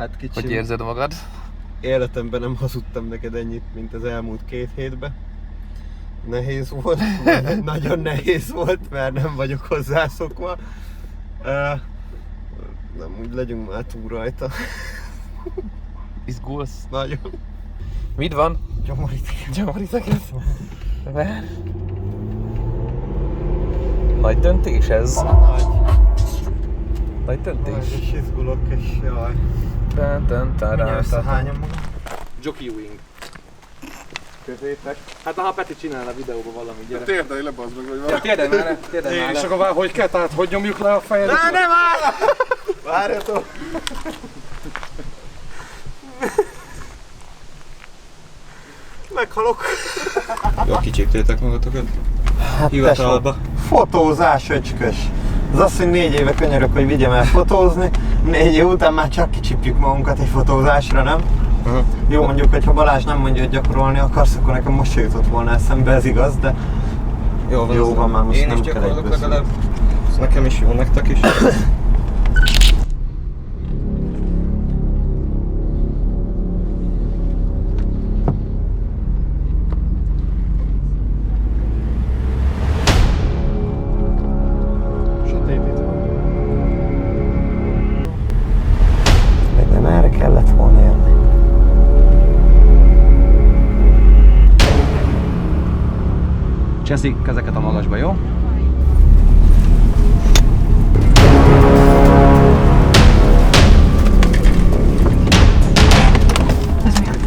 Hát kicsim. Hogy érzed magad? Életemben nem hazudtam neked ennyit, mint az elmúlt 2 hétben. Nehéz volt, nagyon nehéz volt, mert nem vagyok hozzászokva. Nem, úgy legyünk már túl rajta. Izgulsz? Nagyon. Mit van? Gyomoríteket. Nagy döntés ez? Nagy. Nagy döntés? Nagy, és izgulok, és jaj. Mindjárt összehányom magam. Jockey wing. Közétek. Hát ha Peti csinálna videóban valami, gyere. Térdelj le, bazd meg, vagy valami. Térdelj már le, térdelj már le. És akkor hogy kell, tehát hogy nyomjuk le a fejedet? Nem áll! Várjatok! Meghalok. Jó, kicsíptétek magatokat? Hát hivatalba. Fotózás öcskös. Az azt, hogy 4 éve könyörök, hogy vigyem el fotózni. 4 év után már csak kicsipjük magunkat egy fotózásra, nem? Jó, mondjuk, hogy ha Balázs nem mondja, hogy gyakorolni akarsz, akkor nekem most se jutott volna eszembe, ez igaz, de jó van már, most nem kell egy legalább. Ez nekem is jó, nektek is. Nem erre kellett volna jönni. Cseszik ezeket a magasba, jó?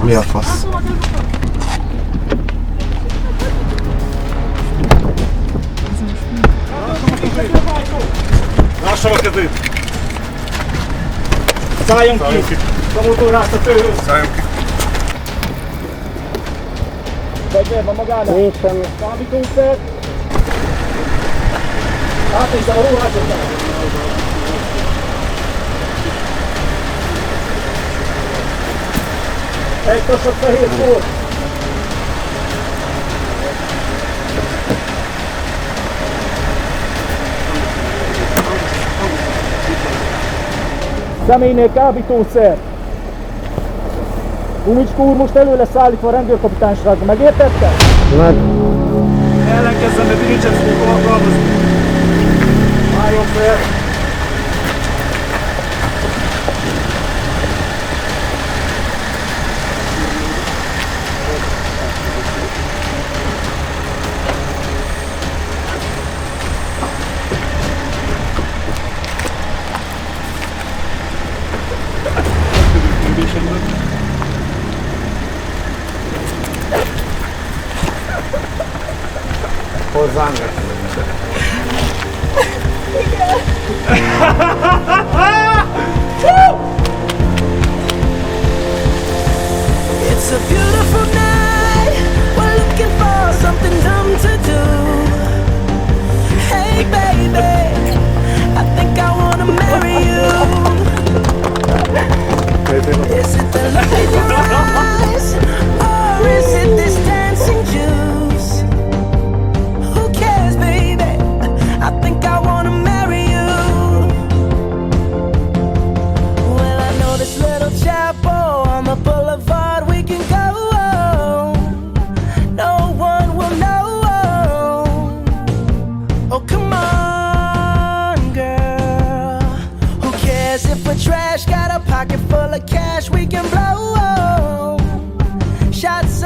Mi a fasz? Lássam a kezét! Szálljon ki! A motorrást a tőhöz! Szálljon ki! Fegyver van magának? Nincs semmi. Kábítószer? Átnézem a ruházatát! Egy tasat fehér szót! Személynél kábítószer! Lumix-GH5 úr most elő lesz állítva a rendőrkapitány srácba, megértette? Meg. Ellenkezzem, mert nincsen fogok alkalmazni. Álljon fel! Hozzám. It's a beautiful night. We're looking for something dumb to do. Hey baby, I think I wanna marry you. Is it the look in your eyes, or is it this dancing juice? Who cares, baby? I think I wanna marry you. Well, I know this little chapel on the boulevard we can go. No one will know. Oh, come on, girl. Who cares if we're trash? Got a pocket full of cash we can blow. Shots